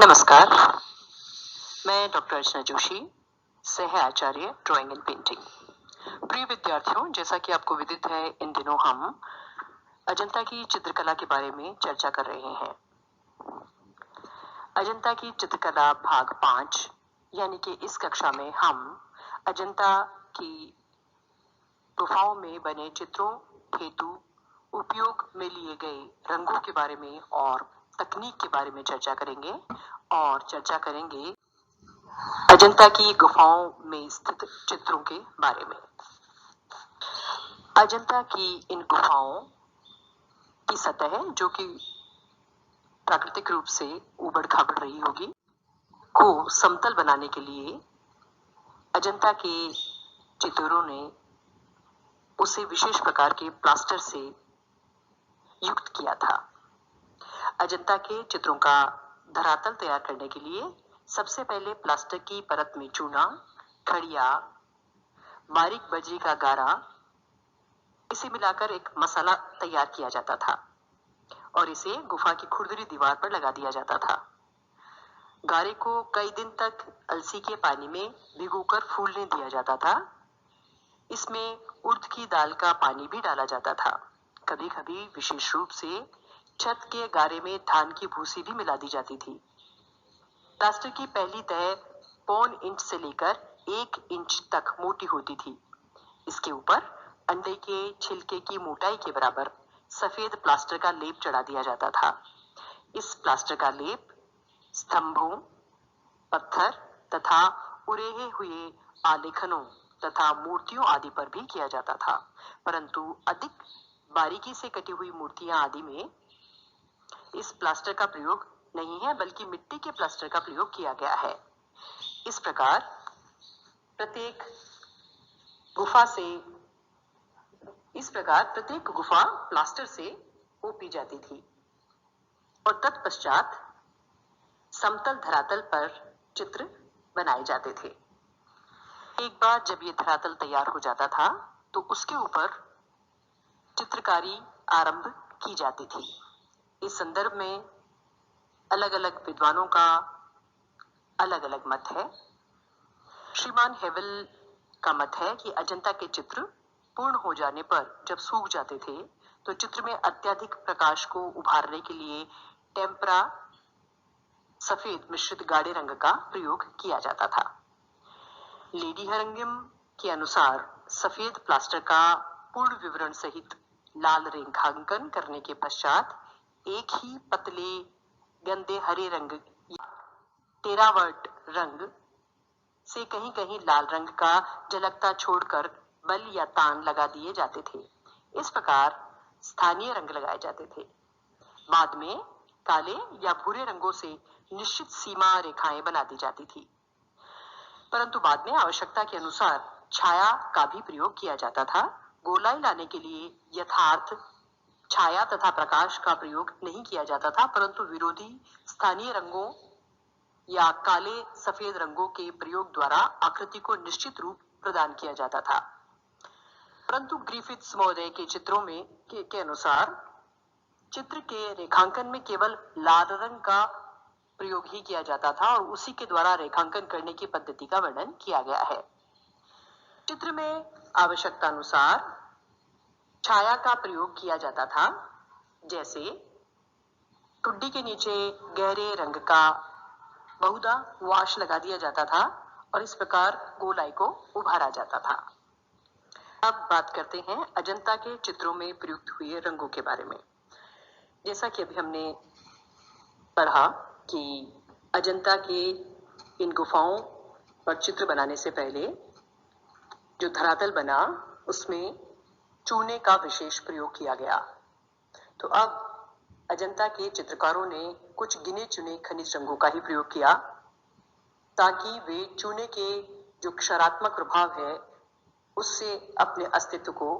नमस्कार, मैं डॉक्टर अर्चना जोशी, सह आचार्य ड्राइंग एंड पेंटिंग। प्रिय विद्यार्थियों, जैसा कि आपको विदित है, इन दिनों हम अजंता की चित्रकला के बारे में चर्चा कर रहे हैं। अजंता की चित्रकला भाग 5 यानी कि इस कक्षा में हम अजंता की गुफाओं में बने चित्रों हेतु उपयोग में लिए गए रंगों के बारे में और तकनीक के बारे में चर्चा करेंगे और चर्चा करेंगे अजंता की गुफाओं में स्थित चित्रों के बारे में। अजंता की इन गुफाओं की सतह, जो कि प्राकृतिक रूप से उबड़ खाबड़ रही होगी, को समतल बनाने के लिए अजंता के चित्रों ने उसे विशेष प्रकार के प्लास्टर से युक्त किया था। अजंता के चित्रों का धरातल तैयार करने के लिए सबसे पहले प्लास्टर की परत में चूना, खड़िया, बारीक बजरी का गारा, इसे मिलाकर एक मसाला तैयार किया जाता था और इसे गुफा की खुरदरी दीवार पर लगा दिया जाता था। गारे को कई दिन तक अलसी के पानी में भिगोकर फूलने दिया जाता था। इसमें उड़द की दाल का पानी भी डाला जाता था। कभी कभी विशेष रूप से छत के गारे में धान की भूसी भी मिला दी जाती थी। प्लास्टर की पहली तह 1.25 इंच से लेकर 1 इंच तक मोटी होती थी। इसके ऊपर अंडे के छिलके की मोटाई के बराबर सफेद प्लास्टर का लेप चढ़ा दिया जाता था। इस प्लास्टर का लेप स्तंभों, पत्थर तथा उरेहे हुए आलेखनों तथा मूर्तियों आदि पर भी किया जाता था, परंतु अधिक बारीकी से कटी हुई मूर्तियां आदि में इस प्लास्टर का प्रयोग नहीं है, बल्कि मिट्टी के प्लास्टर का प्रयोग किया गया है। इस प्रकार प्रत्येक गुफा प्लास्टर से ओपी जाती थी और तत्पश्चात समतल धरातल पर चित्र बनाए जाते थे। एक बार जब ये धरातल तैयार हो जाता था तो उसके ऊपर चित्रकारी आरंभ की जाती थी। इस संदर्भ में अलग अलग विद्वानों का अलग अलग मत है। श्रीमान हेवल का मत है कि अजंता के चित्र पूर्ण हो जाने पर जब सूख जाते थे तो चित्र में अत्यधिक प्रकाश को उभारने के लिए टेम्परा सफेद मिश्रित गाढ़े रंग का प्रयोग किया जाता था। लेडी हरंगिम के अनुसार सफेद प्लास्टर का पूर्ण विवरण सहित लाल रेखांकन करने के पश्चात एक ही पतले गंदे हरे रंग या टेरावर्ट रंग से कहीं कहीं लाल रंग का झलकता छोड़कर बल या तान लगा दिए जाते थे। इस प्रकार स्थानीय रंग लगाए जाते थे। बाद में काले या भूरे रंगों से निश्चित सीमा रेखाएं बना दी जाती थी, परंतु बाद में आवश्यकता के अनुसार छाया का भी प्रयोग किया जाता था। गोलाई लाने के लिए यथार्थ छाया तथा प्रकाश का प्रयोग नहीं किया जाता था, परंतु विरोधी स्थानीय रंगों या काले सफेद रंगों के प्रयोग द्वारा आकृति को निश्चित रूप प्रदान किया जाता था। परंतु ग्रिफिथ्स महोदय के चित्रों में के अनुसार चित्र के रेखांकन में केवल लाल रंग का प्रयोग ही किया जाता था और उसी के द्वारा रेखांकन करने की पद्धति का वर्णन किया गया है। चित्र में आवश्यकता अनुसार छाया का प्रयोग किया जाता था, जैसे टुड्डी के नीचे गहरे रंग का बहुधा वाश लगा दिया जाता था और इस प्रकार गोलाई को उभारा जाता था। अब बात करते हैं अजंता के चित्रों में प्रयुक्त हुए रंगों के बारे में। जैसा कि अभी हमने पढ़ा कि अजंता के इन गुफाओं पर चित्र बनाने से पहले जो धरातल बना उसमें चूने का विशेष प्रयोग किया गया। तो अब अजंता के चित्रकारों ने कुछ गिने चुने खनिज रंगों का ही प्रयोग किया ताकि वे चूने के जो क्षारात्मक प्रभाव है उससे अपने अस्तित्व को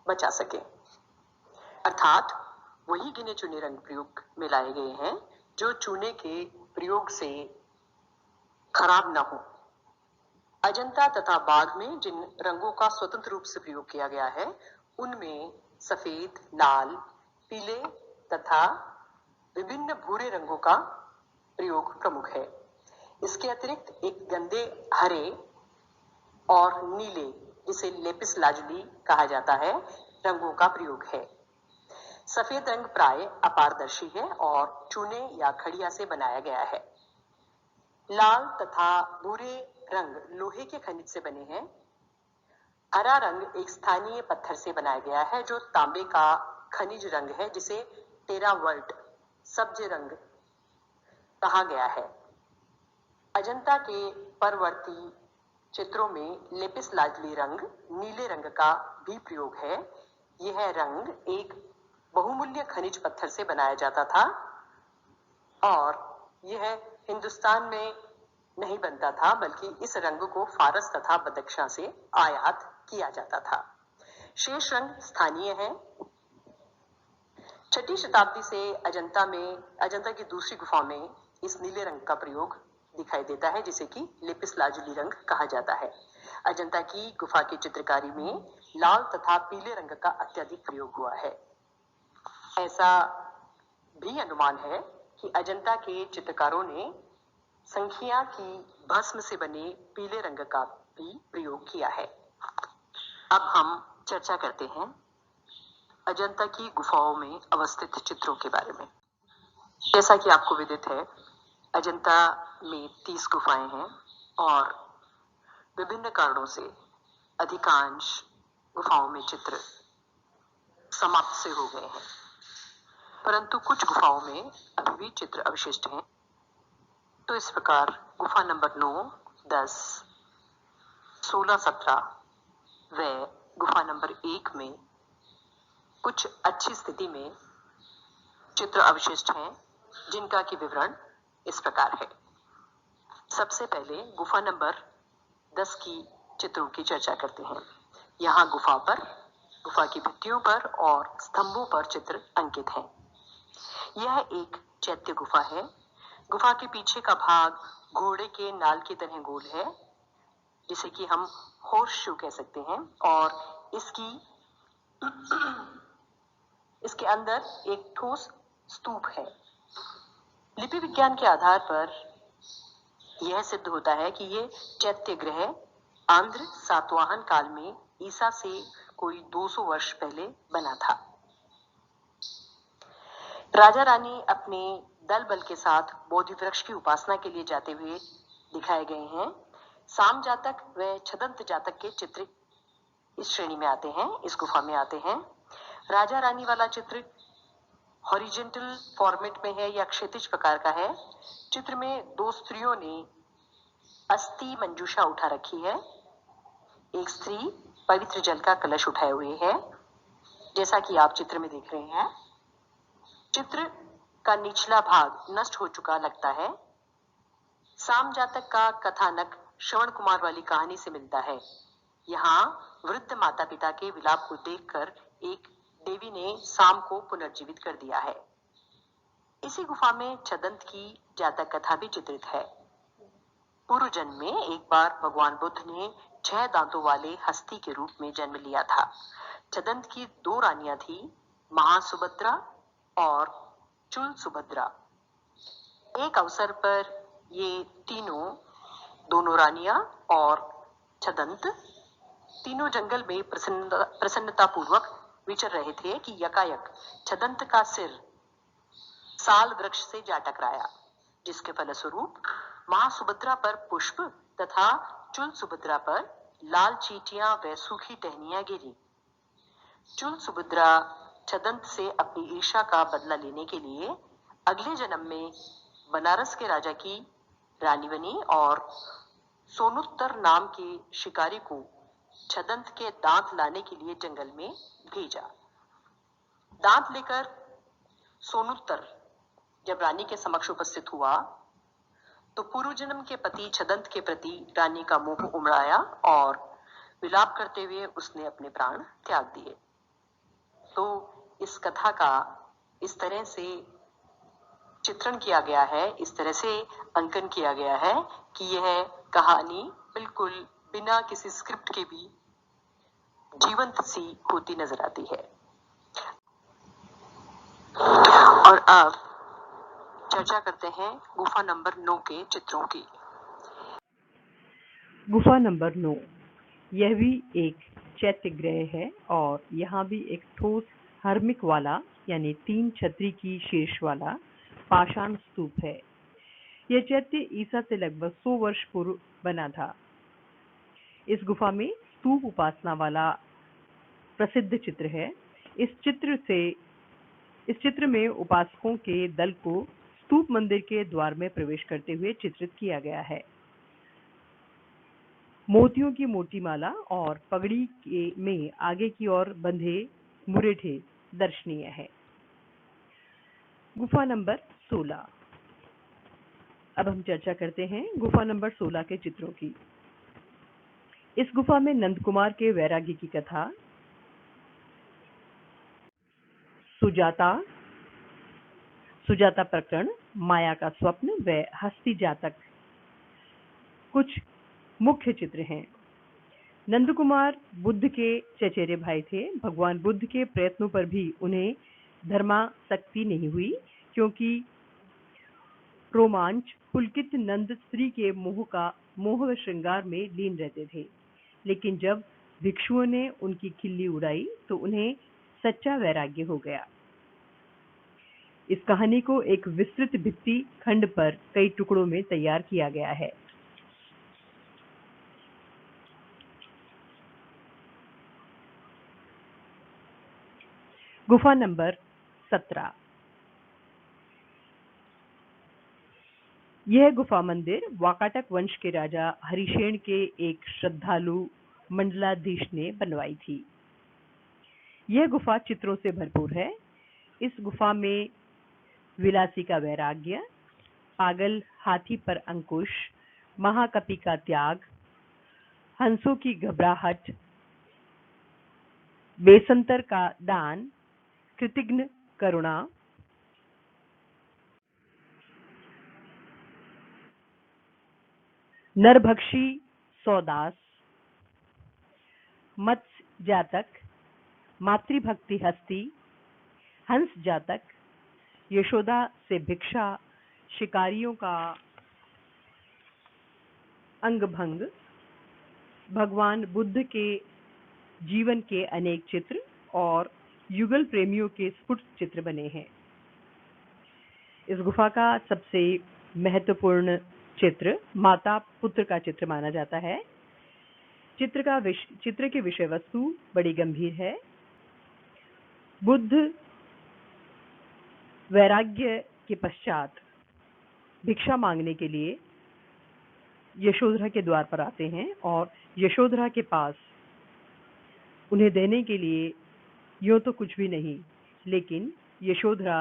बचा सके। अर्थात वही गिने चुने रंग प्रयोग में लाए गए हैं जो चूने के प्रयोग से खराब न हो। अजंता तथा बाघ में जिन रंगों का स्वतंत्र रूप से प्रयोग किया गया है उनमें सफेद, लाल, पीले तथा विभिन्न भूरे रंगों का प्रयोग प्रमुख है। इसके अतिरिक्त एक गंदे हरे और नीले, जिसे लेपिस लाजुली कहा जाता है, रंगों का प्रयोग है। सफेद रंग प्राय अपारदर्शी है और चूने या खड़िया से बनाया गया है। लाल तथा भूरे रंग लोहे के खनिज से बने हैं। हरा रंग एक स्थानीय पत्थर से बनाया गया है जो तांबे का खनिज रंग है, जिसे टेरावर्ट सब्ज रंग कहा गया है। अजंता के परवर्ती चित्रों में लेपिस लाजुली रंग, नीले रंग का भी प्रयोग है। यह रंग एक बहुमूल्य खनिज पत्थर से बनाया जाता था और यह हिंदुस्तान में नहीं बनता था, बल्कि इस रंग को फारस तथा बदख्शां से आयात किया जाता था। शेष रंग स्थानीय है। 6ठी शताब्दी से अजंता की दूसरी गुफा में इस नीले रंग का प्रयोग दिखाई देता है, जिसे कि लेपिस लाजुली रंग कहा जाता है। अजंता की गुफा की चित्रकारी में लाल तथा पीले रंग का अत्यधिक प्रयोग हुआ है। ऐसा भी अनुमान है कि अजंता के चित्रकारों ने संखिया की भस्म से बने पीले रंग का भी प्रयोग किया है। अब हम चर्चा करते हैं अजंता की गुफाओं में अवस्थित चित्रों के बारे में। जैसा कि आपको विदित है, अजंता में 30 गुफाएं हैं और विभिन्न कारणों से अधिकांश गुफाओं में चित्र समाप्त से हो गए हैं, परंतु कुछ गुफाओं में अभी भी चित्र अवशिष्ट हैं। तो इस प्रकार गुफा नंबर 9, 10, 16, 17 व गुफा नंबर 1 में कुछ अच्छी स्थिति में चित्र अवशिष्ट हैं, जिनका की विवरण इस प्रकार है। सबसे पहले गुफा नंबर 10 की चित्रों की चर्चा करते हैं। यहाँ गुफा की भित्तियों पर और स्तंभों पर चित्र अंकित हैं। यह एक चैत्य गुफा है। गुफा के पीछे का भाग घोड़े के नाल की तरह गोल है, जिसे कि हम हॉर्स शू कह सकते हैं, और इसके अंदर एक ठोस स्तूप है। लिपि विज्ञान के आधार पर यह सिद्ध होता है कि ये चैत्य गृह आंध्र सातवाहन काल में ईसा से कोई 200 वर्ष पहले बना था। राजा रानी अपने दल बल के साथ बोधि वृक्ष की उपासना के लिए जाते हुए दिखाए गए हैं। साम जातक व छदंत जातक के चित्र इस श्रेणी में आते हैं, इस गुफा में आते हैं। राजा रानी वाला चित्र हॉरिजेंटल फॉर्मेट में है या क्षैतिज प्रकार का है। चित्र में 2 स्त्रियों ने अस्थि मंजूषा उठा रखी है। एक स्त्री पवित्र जल का कलश उठाए हुए है, जैसा कि आप चित्र में देख रहे हैं। चित्र का निचला भाग नष्ट हो चुका लगता है। साम जातक का कथानक श्रवण कुमार वाली कहानी से मिलता है। यहाँ वृद्ध माता पिता के विलाप को देखकर एक देवी ने साम को पुनर्जीवित कर दिया है। इसी गुफा में छदंत की जातक कथा भी चित्रित है। पूर्व जन्म में एक बार भगवान बुद्ध ने 6 दांतों वाले हस्ती के रूप में जन्म लिया था। छदंत की 2 रानियां थी, महासुभद्रा और चुल सुभद्रा। एक अवसर पर ये दोनों रानियां और छदंत तीनों जंगल में प्रसन्नता पूर्वक विचर रहे थे कि यकायक छदंत का सिर साल वृक्ष से जा टकराया, जिसके फलस्वरूप महासुभद्रा पर पुष्प तथा चुल सुभद्रा पर लाल चींटियां व सूखी टहनियां गिरी। चुल सुभद्रा छदंत से अपनी ईर्ष्या का बदला लेने के लिए अगले जन्म में बनारस के राजा की रानी बनी और सोनुत्तर नाम के शिकारी को छदंत के दांत लाने के लिए जंगल में भेजा। दांत लेकर सोनुत्तर जब रानी के समक्ष उपस्थित हुआ तो पूर्व जन्म के पति छदंत के प्रति रानी का मोह उमड़ाया और विलाप करते हुए उसने अपने प्राण त्याग दिए। तो इस कथा का इस तरह से चित्रण किया गया है, इस तरह से अंकन किया गया है कि यह कहानी बिल्कुल बिना किसी स्क्रिप्ट के भी जीवंत सी होती नजर आती है। और अब चर्चा करते हैं गुफा नंबर 9 के चित्रों की। गुफा नंबर 9 यह भी एक चैत्य गृह है और यहाँ भी एक ठोस हर्मिक वाला यानी 3 छतरी की शीर्ष वाला पाषाण स्तूप है। यह चैत्य ईसा से लगभग 100 वर्ष पूर्व बना था। इस गुफा में स्तूप उपासना वाला प्रसिद्ध चित्र है। इस चित्र में उपासकों के दल को स्तूप मंदिर के द्वार में प्रवेश करते हुए चित्रित किया गया है। मोतियों की मोटी माला और पगड़ी में आगे की ओर बंधे मुरेठे दर्शनीय है। गुफा नंबर 16। अब हम चर्चा करते हैं गुफा नंबर 16 के चित्रों की। इस गुफा में नंद कुमार के वैराग्य की कथा, सुजाता प्रकरण, माया का स्वप्न व हस्ती जातक कुछ मुख्य चित्र हैं। नंद कुमार बुद्ध के चचेरे भाई थे। भगवान बुद्ध के प्रयत्नों पर भी उन्हें धर्मासक्ति नहीं हुई, क्योंकि रोमांच पुलकित नंद स्त्री के मोह श्रृंगार में लीन रहते थे। लेकिन जब भिक्षुओं ने उनकी खिल्ली उड़ाई तो उन्हें सच्चा वैराग्य हो गया। इस कहानी को एक विस्तृत भित्ति खंड पर कई टुकड़ों में तैयार किया गया है। गुफा नंबर 17। यह गुफा मंदिर वाकाटक वंश के राजा हरिशेन के एक श्रद्धालु मंडलाधीश ने बनवाई थी। यह गुफा चित्रों से भरपूर है। इस गुफा में विलासी का वैराग्य, पागल हाथी पर अंकुश, महाकपि का त्याग, हंसों की घबराहट, बेसंतर का दान, कृतघ्न करुणा, नरभक्षी सौदास, मत्स्य जातक, मातृभक्ति हस्ती, हंस जातक, यशोदा से भिक्षा, शिकारियों का अंगभंग, भगवान बुद्ध के जीवन के अनेक चित्र और युगल प्रेमियों के स्फुट चित्र बने हैं। इस गुफा का सबसे महत्वपूर्ण चित्र माता पुत्र का चित्र माना जाता है। चित्र की विषय वस्तु बड़ी गंभीर है। बुद्ध वैराग्य के पश्चात भिक्षा मांगने के लिए यशोधरा के द्वार पर आते हैं और यशोधरा के पास उन्हें देने के लिए यूं तो कुछ भी नहीं, लेकिन यशोधरा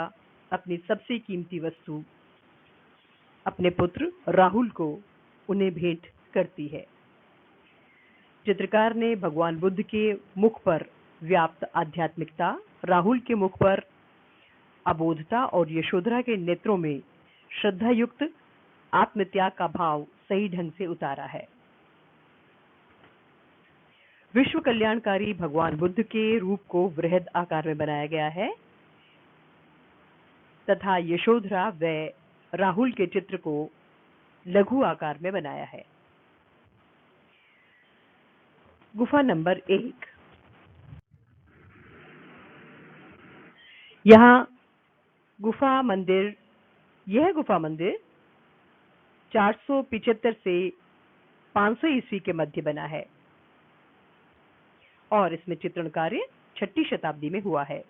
अपनी सबसे कीमती वस्तु अपने पुत्र राहुल को उन्हें भेंट करती है। चित्रकार ने भगवान बुद्ध के मुख पर व्याप्त आध्यात्मिकता, राहुल के मुख पर अबोधता और यशोधरा के नेत्रों में श्रद्धा युक्त आत्मत्याग का भाव सही ढंग से उतारा है। विश्व कल्याणकारी भगवान बुद्ध के रूप को वृहद आकार में बनाया गया है तथा यशोधरा व राहुल के चित्र को लघु आकार में बनाया है। गुफा नंबर 1। यह गुफा मंदिर 475 से 500 ईस्वी के मध्य बना है और इसमें चित्रण कार्य 6ठी शताब्दी में हुआ है।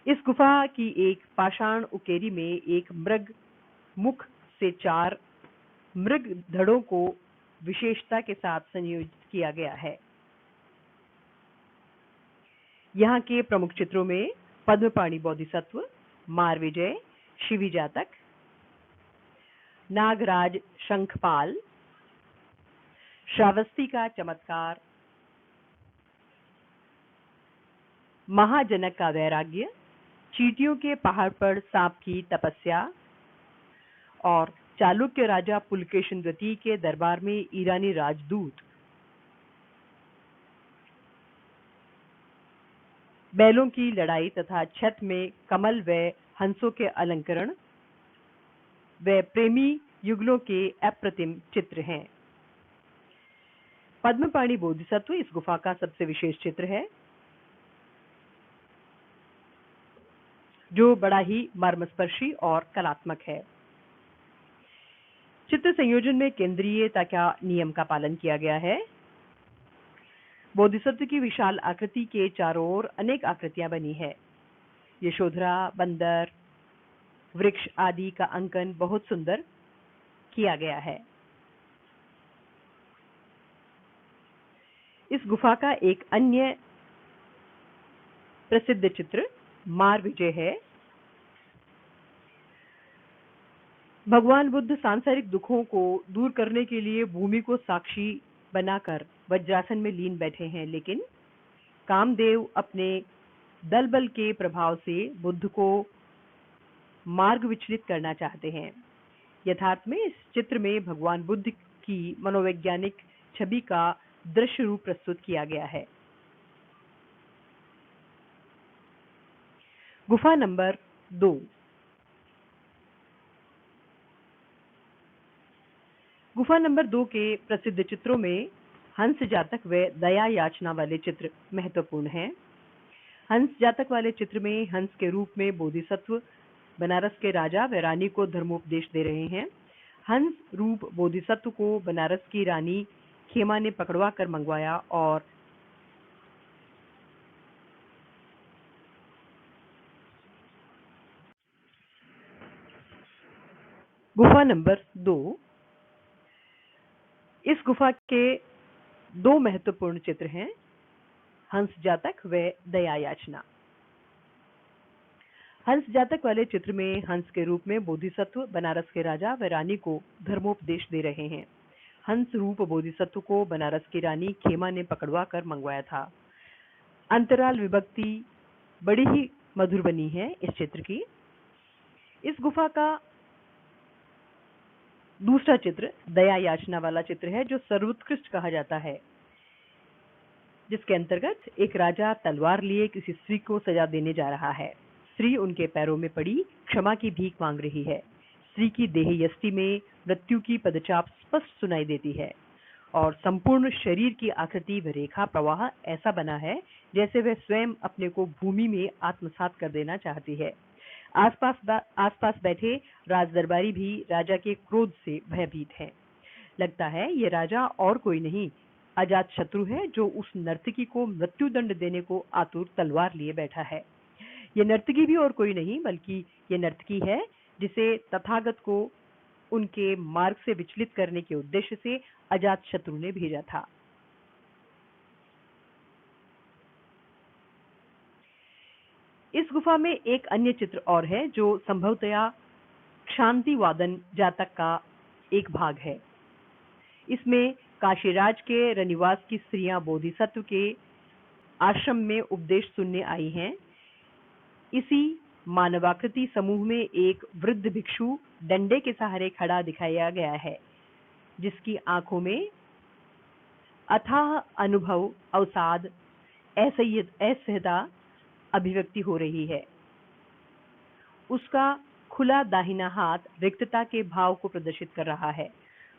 इस गुफा की एक पाषाण उकेरी में एक मृग मुख से 4 मृग धड़ों को विशेषता के साथ संयोजित किया गया है। यहाँ के प्रमुख चित्रों में पद्मपाणि बोधिसत्व, मारविजय, शिवी जातक, नागराज शंखपाल, श्रावस्ती का चमत्कार, महाजनक का वैराग्य, चींटियों के पहाड़ पर सांप की तपस्या और चालुक्य राजा पुलकेशिन द्वितीय के दरबार में ईरानी राजदूत बैलों की लड़ाई तथा छत में कमल व हंसों के अलंकरण व प्रेमी युगलों के अप्रतिम चित्र हैं। पद्मपाणि बोधिसत्व इस गुफा का सबसे विशेष चित्र है, जो बड़ा ही मर्मस्पर्शी और कलात्मक है। चित्र संयोजन में केंद्रीयता का नियम का पालन किया गया है। बोधिसत्व की विशाल आकृति के चारों ओर अनेक आकृतियां बनी है। यशोधरा, बंदर, वृक्ष आदि का अंकन बहुत सुंदर किया गया है। इस गुफा का एक अन्य प्रसिद्ध चित्र मार विजय है। भगवान बुद्ध सांसारिक दुखों को दूर करने के लिए भूमि को साक्षी बनाकर वज्रासन में लीन बैठे हैं, लेकिन कामदेव अपने दल बल के प्रभाव से बुद्ध को मार्ग विचलित करना चाहते हैं। यथार्थ में इस चित्र में भगवान बुद्ध की मनोवैज्ञानिक छवि का दृश्य रूप प्रस्तुत किया गया है। गुफा नंबर 2। गुफा नंबर 2 के प्रसिद्ध चित्रों में हंस जातक व दया याचना वाले चित्र महत्वपूर्ण हैं। हंस जातक वाले चित्र में हंस के रूप में बोधिसत्व बनारस के राजा व रानी को धर्मोपदेश दे रहे हैं। हंस रूप बोधिसत्व को बनारस की रानी खेमा ने पकड़वा कर मंगवाया और गुफा नंबर 2। इस गुफा के 2 महत्वपूर्ण चित्र हैं, हंस जातक व दया याचना। हंस जातक वाले चित्र में हंस के रूप में बोधिसत्व बनारस के राजा व रानी को धर्मोपदेश दे रहे हैं। हंस रूप बोधिसत्व को बनारस की रानी खेमा ने पकड़वा कर मंगवाया था। अंतराल विभक्ति बड़ी ही मधुर बनी है इस चित्र की। इस गुफा का दूसरा चित्र दया याचना वाला चित्र है, जो सर्वोत्कृष्ट कहा जाता है, जिसके अंतर्गत एक राजा तलवार लिए किसी स्त्री को सजा देने जा रहा है। स्त्री उनके पैरों में पड़ी क्षमा की भीख मांग रही है। स्त्री की देह यष्टि में मृत्यु की पदचाप स्पष्ट सुनाई देती है और संपूर्ण शरीर की आकृति व रेखा प्रवाह ऐसा बना है जैसे वह स्वयं अपने को भूमि में आत्मसात कर देना चाहती है। आसपास बैठे राजदरबारी भी राजा के क्रोध से भयभीत हैं। लगता है ये राजा और कोई नहीं, अजात शत्रु है, जो उस नर्तकी को मृत्युदंड देने को आतुर तलवार लिए बैठा है। ये नर्तकी भी और कोई नहीं बल्कि ये नर्तकी है जिसे तथागत को उनके मार्ग से विचलित करने के उद्देश्य से अजात शत्रु ने भेजा था। इस गुफा में एक अन्य चित्र और है, जो संभवतया शांति वादन जातक का एक भाग है। इसमें काशीराज के रनिवास की स्त्रियां बोधिसत्व के आश्रम में उपदेश सुनने आई हैं। इसी मानवाकृति समूह में एक वृद्ध भिक्षु डंडे के सहारे खड़ा दिखाया गया है, जिसकी आंखों में अथाह अनुभव, अवसाद, असह्यता अभिव्यक्ति हो रही है। उसका खुला दाहिना हाथ रिक्तता के भाव को प्रदर्शित कर रहा है।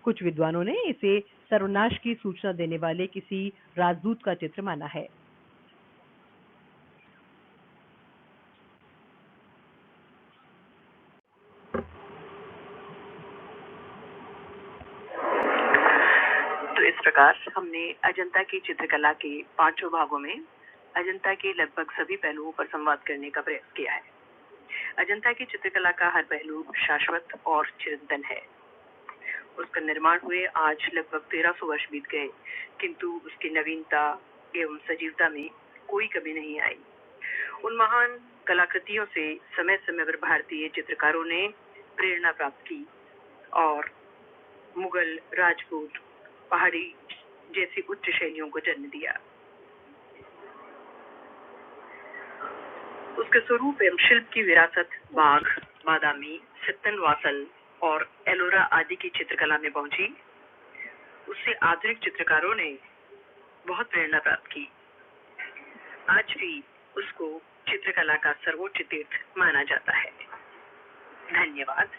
कुछ विद्वानों ने इसे सर्वनाश की सूचना देने वाले किसी राजदूत का चित्र माना है। तो इस प्रकार हमने अजंता की चित्रकला के 5 भागों में अजंता के लगभग सभी पहलुओं पर संवाद करने का प्रयास किया है। अजंता की चित्रकला का हर पहलू शाश्वत और चिरंतन है। उसका निर्माण हुए आज लगभग 1300 वर्ष बीत गए, किंतु उसकी नवीनता एवं सजीवता में कोई कमी नहीं आई। उन महान कलाकृतियों से समय समय पर भारतीय चित्रकारों ने प्रेरणा प्राप्त की और मुगल, राजपूत, पहाड़ी जैसी उच्च शैलियों को जन्म दिया। उसके स्वरूप एवं शिल्प की विरासत बाघ, बादामी, सित्तन वासल और एलोरा आदि की चित्रकला में पहुंची। उससे आधुनिक चित्रकारों ने बहुत प्रेरणा प्राप्त की। आज भी उसको चित्रकला का सर्वोच्च तीर्थ माना जाता है। धन्यवाद।